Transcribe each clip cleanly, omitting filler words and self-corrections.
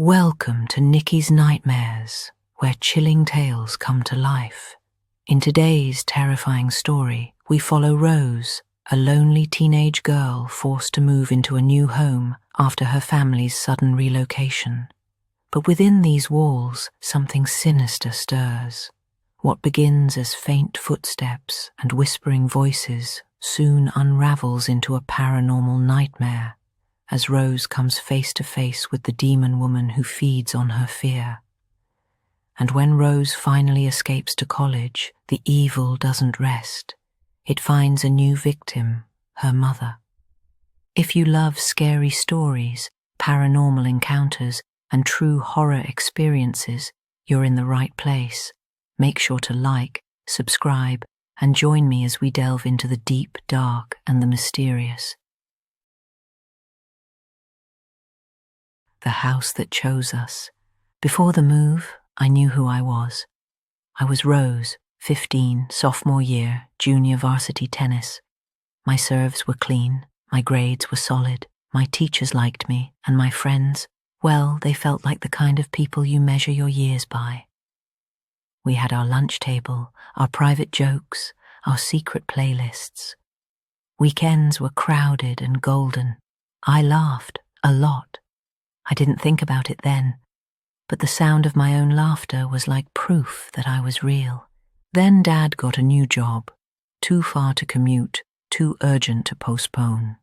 Welcome to Nikki's Nightmares, where chilling tales come to life. In today's terrifying story, we follow Rose, a lonely teenage girl forced to move into a new home after her family's sudden relocation. But within these walls, something sinister stirs. What begins as faint footsteps and whispering voices soon unravels into a paranormal nightmare, as Rose comes face to face with the demon woman who feeds on her fear. And when Rose finally escapes to college, the evil doesn't rest. It finds a new victim, her mother. If you love scary stories, paranormal encounters, and true horror experiences, you're in the right place. Make sure to like, subscribe, and join me as we delve into the deep, dark, and the mysterious. The house that chose us. Before the move, I knew who I was. I was Rose, 15, sophomore year, junior varsity tennis. My serves were clean, my grades were solid, my teachers liked me, and my friends, well, they felt like the kind of people you measure your years by. We had our lunch table, our private jokes, our secret playlists. Weekends were crowded and golden. I laughed a lot. I didn't think about it then, but the sound of my own laughter was like proof that I was real. Then Dad got a new job, too far to commute, too urgent to postpone.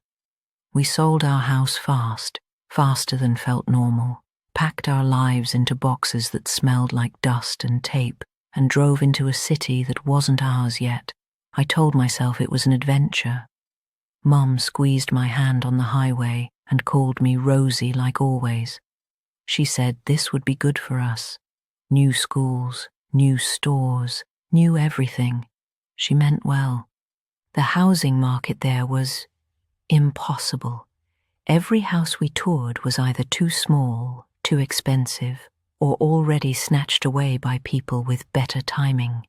We sold our house fast, faster than felt normal, packed our lives into boxes that smelled like dust and tape, and drove into a city that wasn't ours yet. I told myself it was an adventure. Mum squeezed my hand on the highway and called me Rosie like always. She said this would be good for us. New schools, new stores, new everything. She meant well. The housing market there was impossible. Every house we toured was either too small, too expensive, or already snatched away by people with better timing.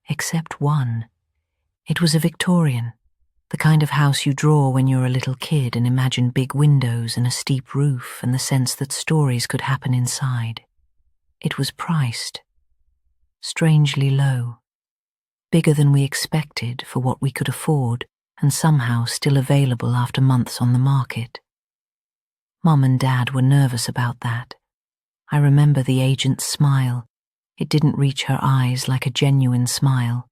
Except one. It was a Victorian. The kind of house you draw when you're a little kid and imagine big windows and a steep roof and the sense that stories could happen inside. It was priced strangely low, bigger than we expected for what we could afford, and somehow still available after months on the market. Mum and Dad were nervous about that. I remember the agent's smile. It didn't reach her eyes like a genuine smile.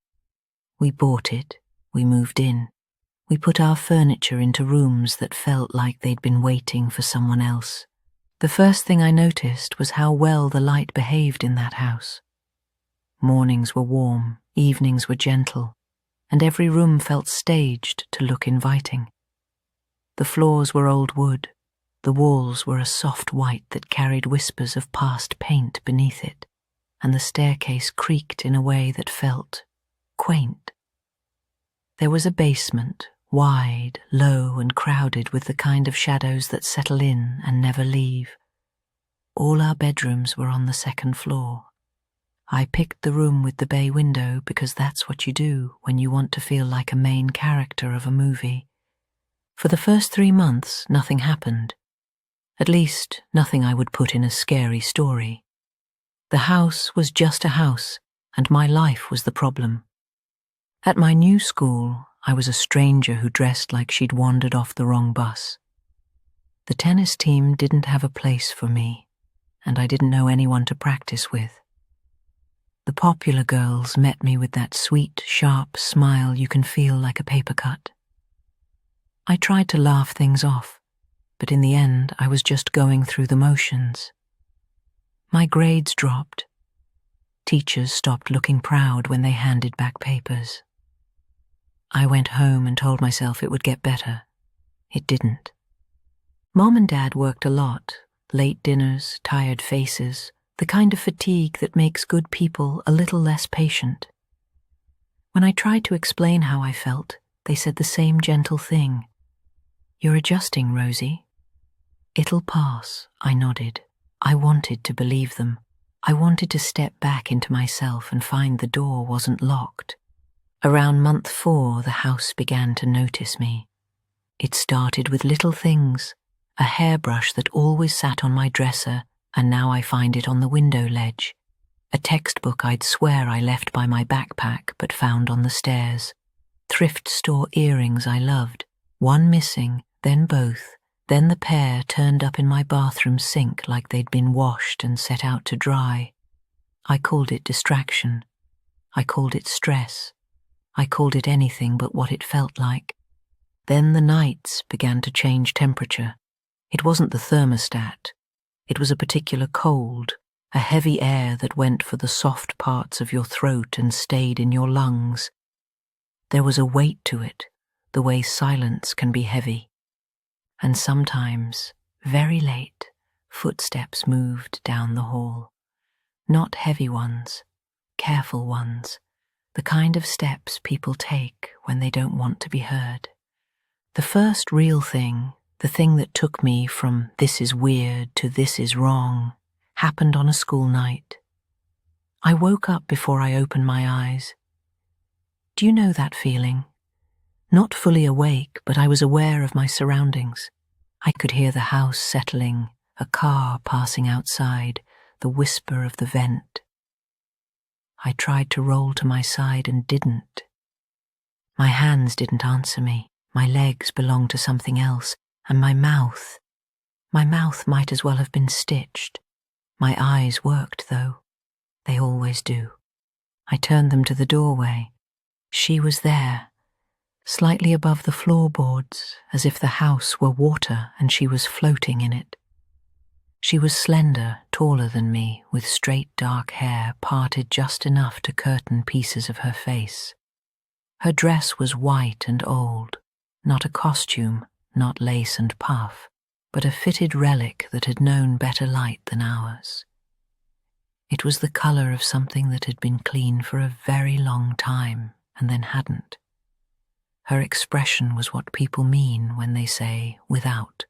We bought it. We moved in. We put our furniture into rooms that felt like they'd been waiting for someone else. The first thing I noticed was how well the light behaved in that house. Mornings were warm, evenings were gentle, and every room felt staged to look inviting. The floors were old wood. The walls were a soft white that carried whispers of past paint beneath it, and the staircase creaked in a way that felt quaint. There was a basement, wide, low, and crowded with the kind of shadows that settle in and never leave. All our bedrooms were on the second floor. I picked the room with the bay window because that's what you do when you want to feel like a main character of a movie. For the first 3 months, nothing happened. At least, nothing I would put in a scary story. The house was just a house, and my life was the problem. At my new school, I was a stranger who dressed like she'd wandered off the wrong bus. The tennis team didn't have a place for me, and I didn't know anyone to practice with. The popular girls met me with that sweet, sharp smile you can feel like a paper cut. I tried to laugh things off, but in the end I was just going through the motions. My grades dropped. Teachers stopped looking proud when they handed back papers. I went home and told myself it would get better. It didn't. Mom and Dad worked a lot, late dinners, tired faces, the kind of fatigue that makes good people a little less patient. When I tried to explain how I felt, they said the same gentle thing. "You're adjusting, Rosie." "It'll pass," I nodded. I wanted to believe them. I wanted to step back into myself and find the door wasn't locked. Around month 4, the house began to notice me. It started with little things, a hairbrush that always sat on my dresser, and now I find it on the window ledge. A textbook I'd swear I left by my backpack but found on the stairs. Thrift store earrings I loved, one missing, then both, then the pair turned up in my bathroom sink like they'd been washed and set out to dry. I called it distraction. I called it stress. I called it anything but what it felt like. Then the nights began to change temperature. It wasn't the thermostat. It was a particular cold, a heavy air that went for the soft parts of your throat and stayed in your lungs. There was a weight to it, the way silence can be heavy. And sometimes, very late, footsteps moved down the hall. Not heavy ones, careful ones, the kind of steps people take when they don't want to be heard. The first real thing, the thing that took me from this is weird to this is wrong, happened on a school night. I woke up before I opened my eyes. Do you know that feeling? Not fully awake, but I was aware of my surroundings. I could hear the house settling, a car passing outside, the whisper of the vent. I tried to roll to my side and didn't. My hands didn't answer me. My legs belonged to something else, and my mouth might as well have been stitched. My eyes worked, though. They always do. I turned them to the doorway. She was there, slightly above the floorboards, as if the house were water and she was floating in it. She was slender, taller than me, with straight dark hair parted just enough to curtain pieces of her face. Her dress was white and old, not a costume, not lace and puff, but a fitted relic that had known better light than ours. It was the colour of something that had been clean for a very long time and then hadn't. Her expression was what people mean when they say without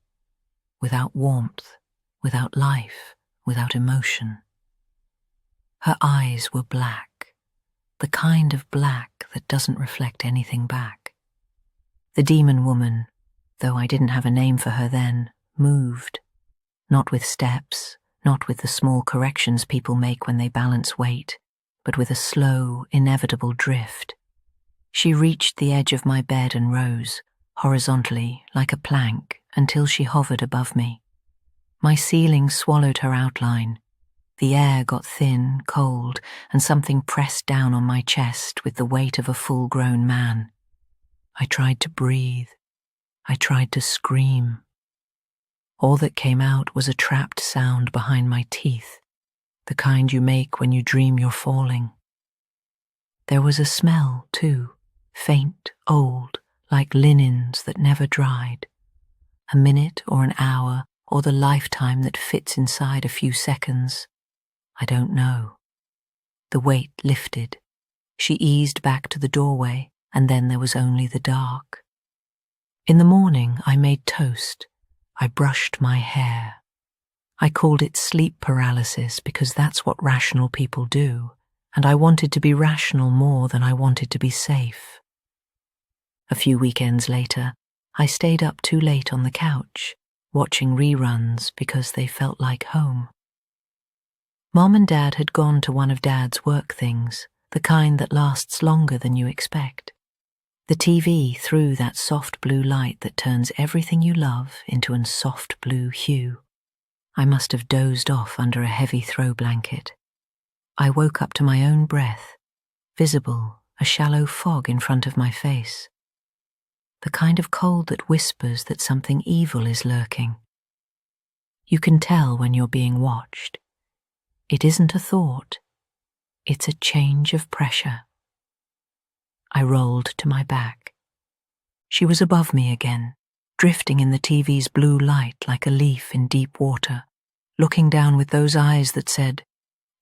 warmth, without life, without emotion. Her eyes were black, the kind of black that doesn't reflect anything back. The demon woman, though I didn't have a name for her then, moved, not with steps, not with the small corrections people make when they balance weight, but with a slow, inevitable drift. She reached the edge of my bed and rose, horizontally, like a plank, until she hovered above me. My ceiling swallowed her outline. The air got thin, cold, and something pressed down on my chest with the weight of a full-grown man. I tried to breathe. I tried to scream. All that came out was a trapped sound behind my teeth, the kind you make when you dream you're falling. There was a smell, too, faint, old, like linens that never dried. A minute or an hour, or the lifetime that fits inside a few seconds. I don't know. The weight lifted. She eased back to the doorway, and then there was only the dark. In the morning, I made toast. I brushed my hair. I called it sleep paralysis because that's what rational people do, and I wanted to be rational more than I wanted to be safe. A few weekends later, I stayed up too late on the couch, watching reruns because they felt like home. Mom and Dad had gone to one of Dad's work things, the kind that lasts longer than you expect. The TV threw that soft blue light that turns everything you love into a soft blue hue. I must have dozed off under a heavy throw blanket. I woke up to my own breath, visible, a shallow fog in front of my face. The kind of cold that whispers that something evil is lurking. You can tell when you're being watched. It isn't a thought, it's a change of pressure. I rolled to my back. She was above me again, drifting in the TV's blue light like a leaf in deep water, looking down with those eyes that said,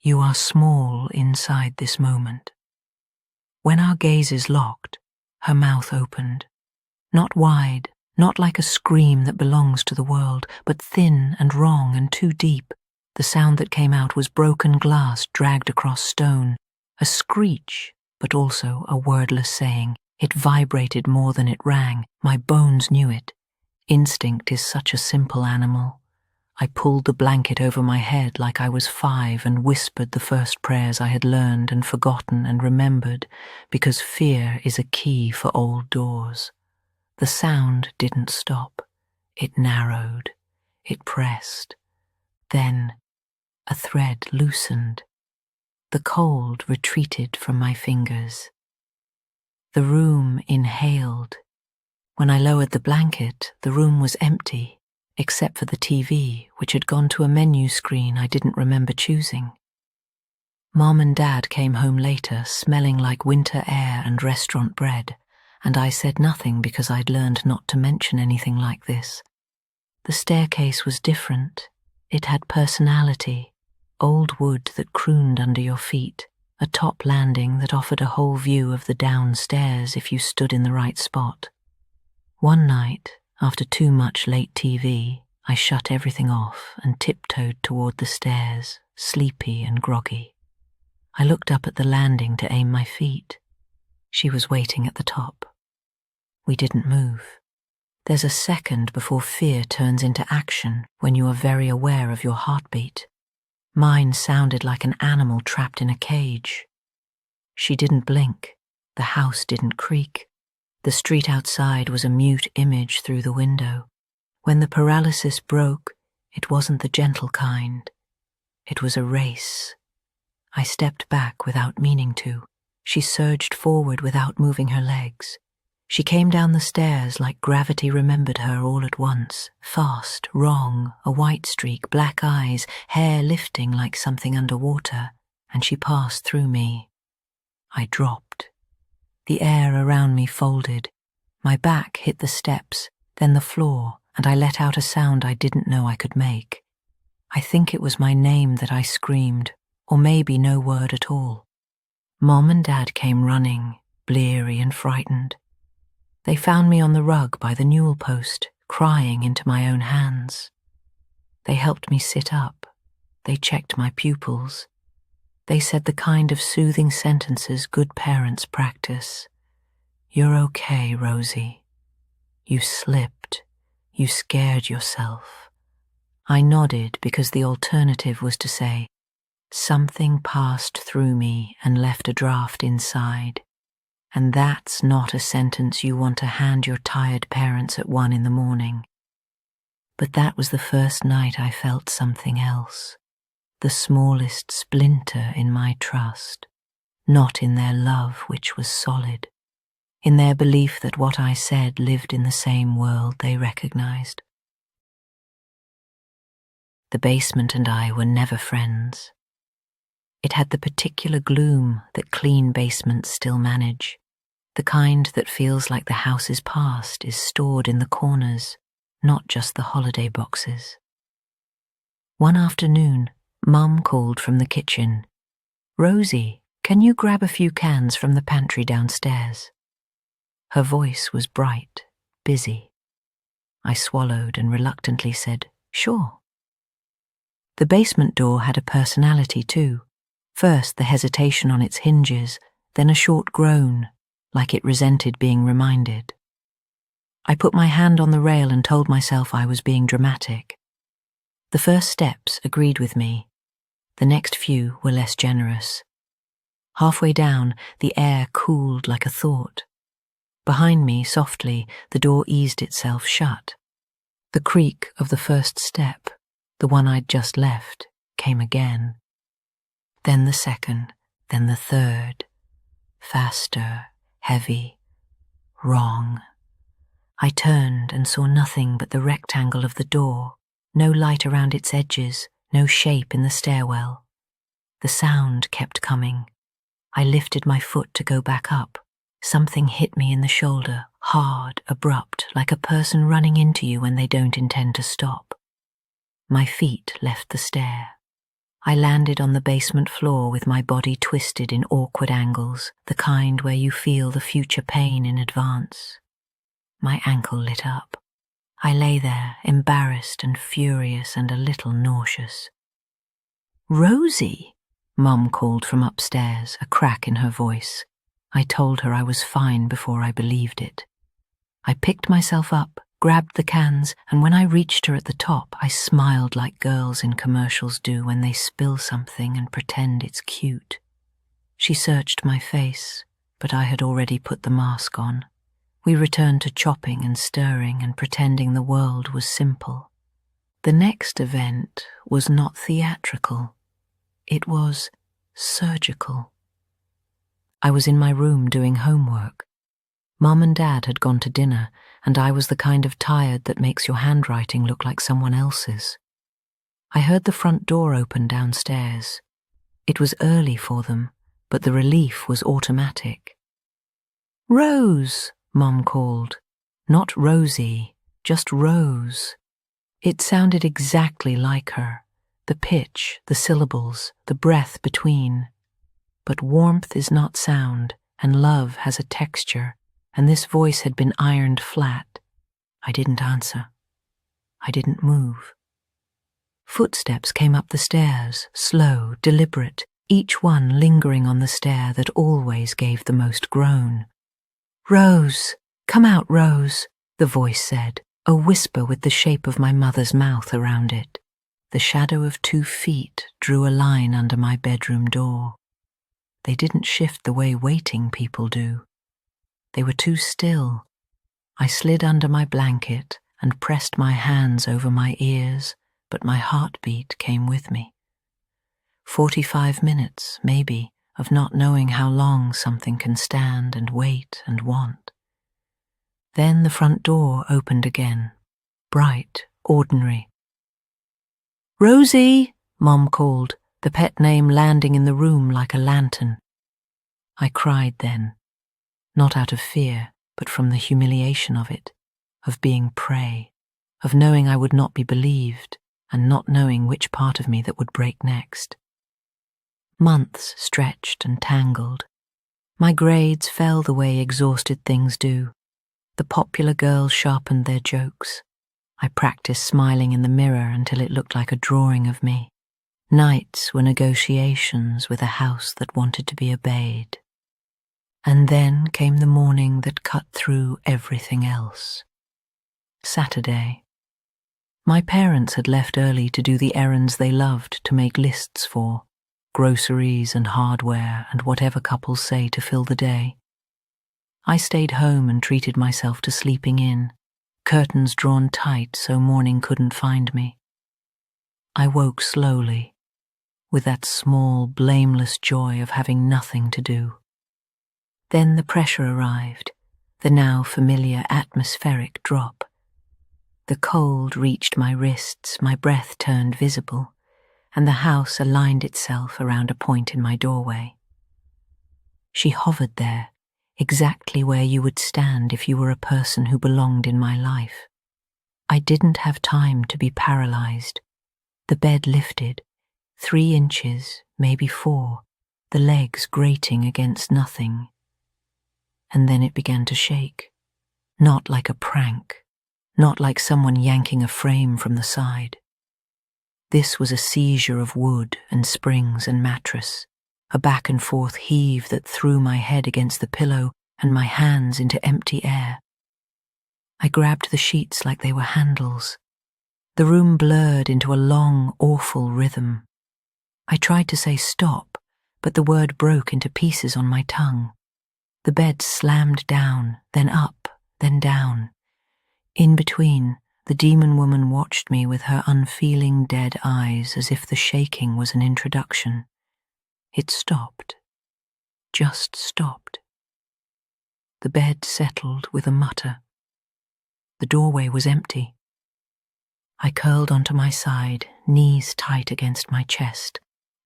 "You are small inside this moment." When our gazes locked, her mouth opened. Not wide, not like a scream that belongs to the world, but thin and wrong and too deep. The sound that came out was broken glass dragged across stone, a screech, but also a wordless saying. It vibrated more than it rang. My bones knew it. Instinct is such a simple animal. I pulled the blanket over my head like I was 5 and whispered the first prayers I had learned and forgotten and remembered, because fear is a key for old doors. The sound didn't stop. It narrowed. It pressed. Then a thread loosened. The cold retreated from my fingers. The room inhaled. When I lowered the blanket, the room was empty, except for the TV, which had gone to a menu screen I didn't remember choosing. Mom and Dad came home later, smelling like winter air and restaurant bread, and I said nothing because I'd learned not to mention anything like this. The staircase was different. It had personality, old wood that crooned under your feet, a top landing that offered a whole view of the downstairs if you stood in the right spot. One night, after too much late TV, I shut everything off and tiptoed toward the stairs, sleepy and groggy. I looked up at the landing to aim my feet. She was waiting at the top. We didn't move. There's a second before fear turns into action when you are very aware of your heartbeat. Mine sounded like an animal trapped in a cage. She didn't blink. The house didn't creak. The street outside was a mute image through the window. When the paralysis broke, it wasn't the gentle kind. It was a race. I stepped back without meaning to. She surged forward without moving her legs. She came down the stairs like gravity remembered her all at once, fast, wrong, a white streak, black eyes, hair lifting like something underwater, and she passed through me. I dropped. The air around me folded. My back hit the steps, then the floor, and I let out a sound I didn't know I could make. I think it was my name that I screamed, or maybe no word at all. Mom and Dad came running, bleary and frightened. They found me on the rug by the newel post, crying into my own hands. They helped me sit up. They checked my pupils. They said the kind of soothing sentences good parents practice. "You're okay, Rosie. You slipped. You scared yourself." I nodded because the alternative was to say, "Something passed through me and left a draft inside." And that's not a sentence you want to hand your tired parents at 1 a.m. But that was the first night I felt something else, the smallest splinter in my trust, not in their love, which was solid, in their belief that what I said lived in the same world they recognized. The basement and I were never friends. It had the particular gloom that clean basements still manage, the kind that feels like the house's past is stored in the corners, not just the holiday boxes. One afternoon, Mum called from the kitchen, "Rosie, can you grab a few cans from the pantry downstairs?" Her voice was bright, busy. I swallowed and reluctantly said, "Sure." The basement door had a personality too. First the hesitation on its hinges, then a short groan, like it resented being reminded. I put my hand on the rail and told myself I was being dramatic. The first steps agreed with me. The next few were less generous. Halfway down, the air cooled like a thought. Behind me, softly, the door eased itself shut. The creak of the first step, the one I'd just left, came again. Then the second, then the third. Faster, heavy, wrong. I turned and saw nothing but the rectangle of the door, no light around its edges, no shape in the stairwell. The sound kept coming. I lifted my foot to go back up. Something hit me in the shoulder, hard, abrupt, like a person running into you when they don't intend to stop. My feet left the stair. I landed on the basement floor with my body twisted in awkward angles, the kind where you feel the future pain in advance. My ankle lit up. I lay there, embarrassed and furious and a little nauseous. "Rosie," Mum called from upstairs, a crack in her voice. I told her I was fine before I believed it. I picked myself up, grabbed the cans, and when I reached her at the top, I smiled like girls in commercials do when they spill something and pretend it's cute. She searched my face, but I had already put the mask on. We returned to chopping and stirring and pretending the world was simple. The next event was not theatrical. It was surgical. I was in my room doing homework. Mum and Dad had gone to dinner, and I was the kind of tired that makes your handwriting look like someone else's. I heard the front door open downstairs. It was early for them, but the relief was automatic. "Rose," Mum called. Not Rosie, just Rose. It sounded exactly like her, the pitch, the syllables, the breath between. But warmth is not sound, and love has a texture, and this voice had been ironed flat. I didn't answer. I didn't move. Footsteps came up the stairs, slow, deliberate, each one lingering on the stair that always gave the most groan. "Rose, come out, Rose," the voice said, a whisper with the shape of my mother's mouth around it. The shadow of 2 feet drew a line under my bedroom door. They didn't shift the way waiting people do. They were too still. I slid under my blanket and pressed my hands over my ears, but my heartbeat came with me. 45 minutes, maybe, of not knowing how long something can stand and wait and want. Then the front door opened again, bright, ordinary. "Rosie," Mom called, the pet name landing in the room like a lantern. I cried then, not out of fear, but from the humiliation of it, of being prey, of knowing I would not be believed, and not knowing which part of me that would break next. Months stretched and tangled. My grades fell the way exhausted things do. The popular girls sharpened their jokes. I practiced smiling in the mirror until it looked like a drawing of me. Nights were negotiations with a house that wanted to be obeyed. And then came the morning that cut through everything else. Saturday. My parents had left early to do the errands they loved to make lists for, groceries and hardware and whatever couples say to fill the day. I stayed home and treated myself to sleeping in, curtains drawn tight so morning couldn't find me. I woke slowly, with that small, blameless joy of having nothing to do. Then the pressure arrived, the now familiar atmospheric drop. The cold reached my wrists, my breath turned visible, and the house aligned itself around a point in my doorway. She hovered there, exactly where you would stand if you were a person who belonged in my life. I didn't have time to be paralyzed. The bed lifted, 3 inches, maybe 4, the legs grating against nothing. And then it began to shake, not like a prank, not like someone yanking a frame from the side. This was a seizure of wood and springs and mattress, a back and forth heave that threw my head against the pillow and my hands into empty air. I grabbed the sheets like they were handles. The room blurred into a long, awful rhythm. I tried to say stop, but the word broke into pieces on my tongue. The bed slammed down, then up, then down. In between, the demon woman watched me with her unfeeling dead eyes as if the shaking was an introduction. It stopped. Just stopped. The bed settled with a mutter. The doorway was empty. I curled onto my side, knees tight against my chest,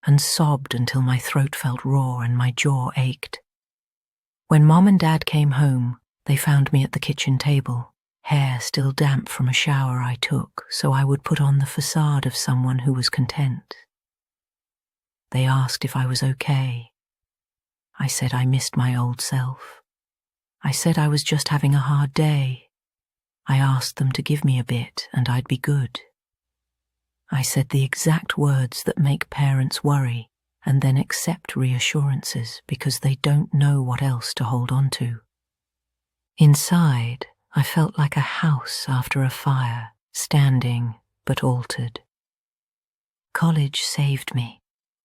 and sobbed until my throat felt raw and my jaw ached. When Mom and Dad came home, they found me at the kitchen table, hair still damp from a shower I took so I would put on the facade of someone who was content. They asked if I was okay. I said I missed my old self. I said I was just having a hard day. I asked them to give me a bit and I'd be good. I said the exact words that make parents worry and then accept reassurances because they don't know what else to hold on to. Inside, I felt like a house after a fire, standing but altered. College saved me.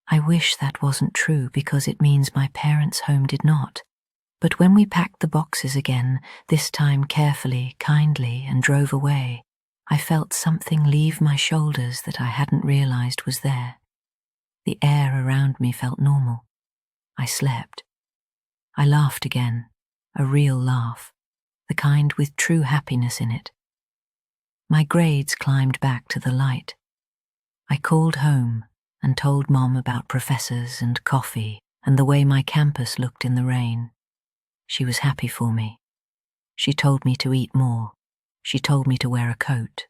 I wish that wasn't true because it means my parents' home did not. But when we packed the boxes again, this time carefully, kindly, and drove away, I felt something leave my shoulders that I hadn't realized was there. The air around me felt normal. I slept. I laughed again, a real laugh, the kind with true happiness in it. My grades climbed back to the light. I called home and told Mom about professors and coffee and the way my campus looked in the rain. She was happy for me. She told me to eat more. She told me to wear a coat.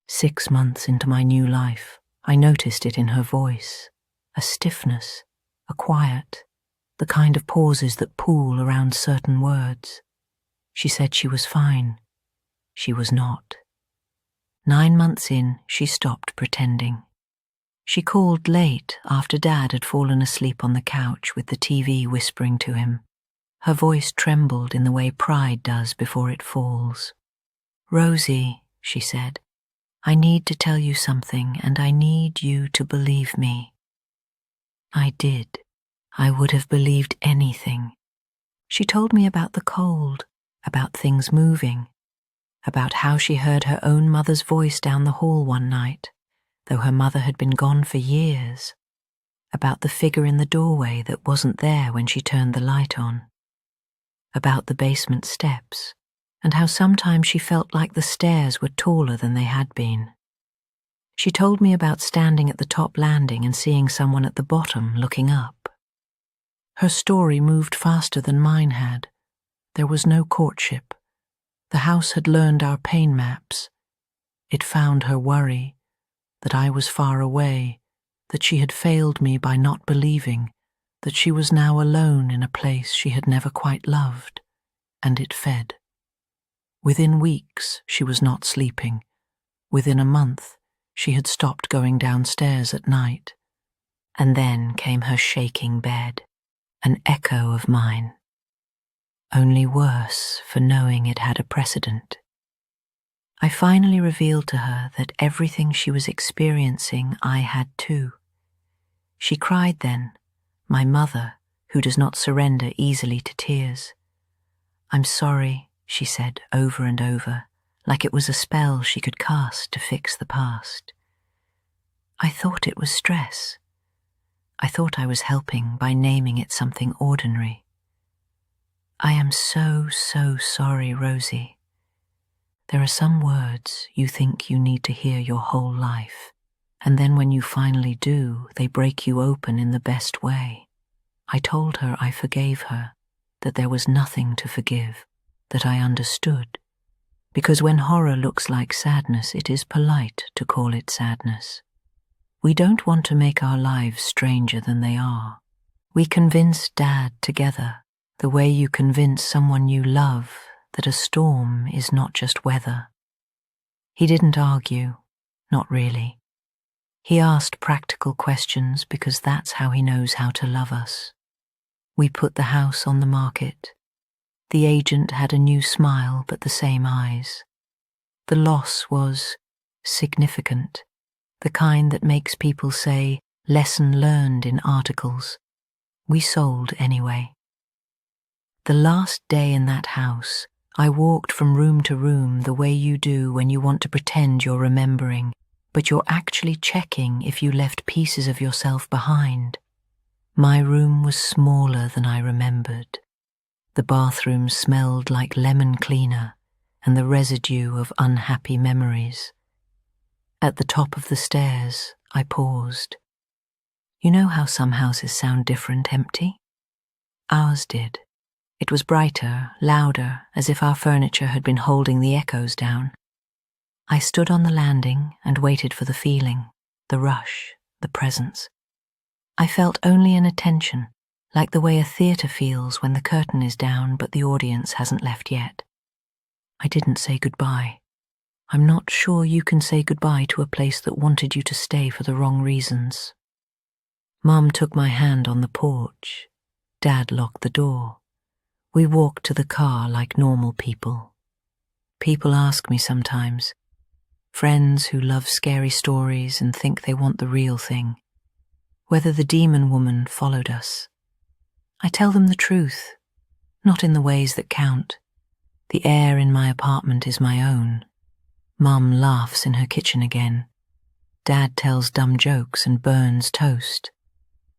6 months into my new life, I noticed it in her voice, a stiffness, a quiet, the kind of pauses that pool around certain words. She said she was fine. She was not. 9 months in, she stopped pretending. She called late after Dad had fallen asleep on the couch with the TV whispering to him. Her voice trembled in the way pride does before it falls. "Rosie," she said, "I need to tell you something and I need you to believe me." I did. I would have believed anything. She told me about the cold, about things moving, about how she heard her own mother's voice down the hall one night, though her mother had been gone for years, about the figure in the doorway that wasn't there when she turned the light on, about the basement steps, and how sometimes she felt like the stairs were taller than they had been. She told me about standing at the top landing and seeing someone at the bottom looking up. Her story moved faster than mine had. There was no courtship. The house had learned our pain maps. It found her worry, that I was far away, that she had failed me by not believing, that she was now alone in a place she had never quite loved, and it fed. Within weeks, she was not sleeping. Within a month, she had stopped going downstairs at night. And then came her shaking bed, an echo of mine. Only worse for knowing it had a precedent. I finally revealed to her that everything she was experiencing I had too. She cried then, my mother, who does not surrender easily to tears. "I'm sorry," she said over and over, like it was a spell she could cast to fix the past. I thought it was stress. I thought I was helping by naming it something ordinary. "I am so sorry, Rosie. There are some words you think you need to hear your whole life, and then when you finally do, they break you open in the best way." I told her I forgave her, that there was nothing to forgive, that I understood, because when horror looks like sadness, it is polite to call it sadness. We don't want to make our lives stranger than they are. We convinced Dad together, the way you convince someone you love that a storm is not just weather. He didn't argue, not really. He asked practical questions because that's how he knows how to love us. We put the house on the market. The agent had a new smile but the same eyes. The loss was significant, the kind that makes people say, "lesson learned" in articles. We sold anyway. The last day in that house, I walked from room to room the way you do when you want to pretend you're remembering, but you're actually checking if you left pieces of yourself behind. My room was smaller than I remembered. The bathroom smelled like lemon cleaner and the residue of unhappy memories. At the top of the stairs, I paused. You know how some houses sound different empty? Ours did. It was brighter, louder, as if our furniture had been holding the echoes down. I stood on the landing and waited for the feeling, the rush, the presence. I felt only an attention, like the way a theatre feels when the curtain is down but the audience hasn't left yet. I didn't say goodbye. I'm not sure you can say goodbye to a place that wanted you to stay for the wrong reasons. Mom took my hand on the porch. Dad locked the door. We walked to the car like normal people, People ask me sometimes, friends who love scary stories and think they want the real thing, whether the demon woman followed us. I tell them the truth, not in the ways that count. The air in my apartment is my own. Mum laughs in her kitchen again. Dad tells dumb jokes and burns toast.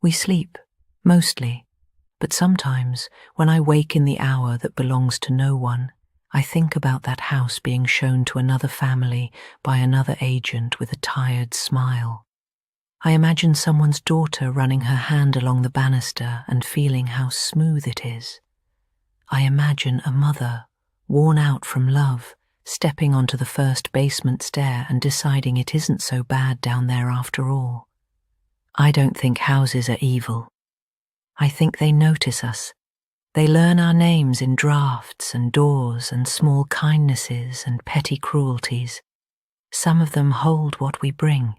We sleep, mostly, but sometimes, when I wake in the hour that belongs to no one, I think about that house being shown to another family by another agent with a tired smile. I imagine someone's daughter running her hand along the banister and feeling how smooth it is. I imagine a mother, worn out from love, stepping onto the first basement stair and deciding it isn't so bad down there after all. I don't think houses are evil. I think they notice us. They learn our names in drafts and doors and small kindnesses and petty cruelties. Some of them hold what we bring.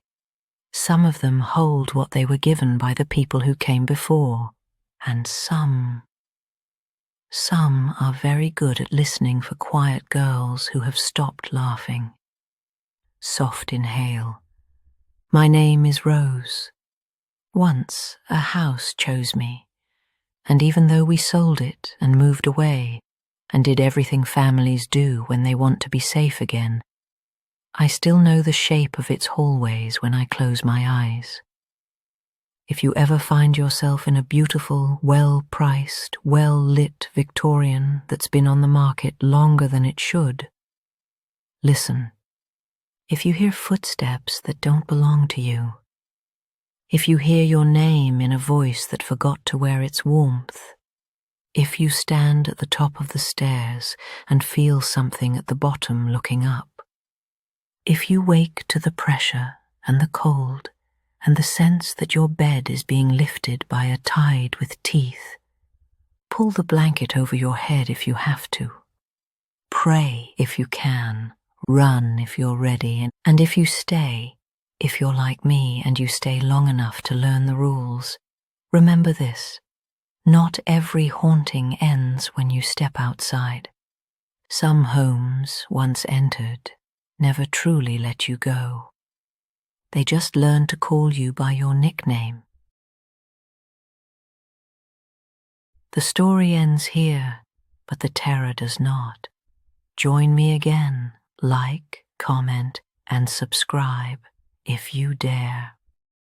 Some of them hold what they were given by the people who came before. And some are very good at listening for quiet girls who have stopped laughing. Soft inhale. My name is Rose. Once a house chose me, and even though we sold it and moved away and did everything families do when they want to be safe again, I still know the shape of its hallways when I close my eyes. If you ever find yourself in a beautiful, well-priced, well-lit Victorian that's been on the market longer than it should, listen. If you hear footsteps that don't belong to you, if you hear your name in a voice that forgot to wear its warmth, if you stand at the top of the stairs and feel something at the bottom looking up, if you wake to the pressure and the cold and the sense that your bed is being lifted by a tide with teeth, pull the blanket over your head if you have to. Pray if you can, run if you're ready, and if you stay, if you're like me and you stay long enough to learn the rules, remember this: not every haunting ends when you step outside. Some homes, once entered, never truly let you go. They just learn to call you by your nickname. The story ends here, but the terror does not. Join me again, like, comment, and subscribe if you dare.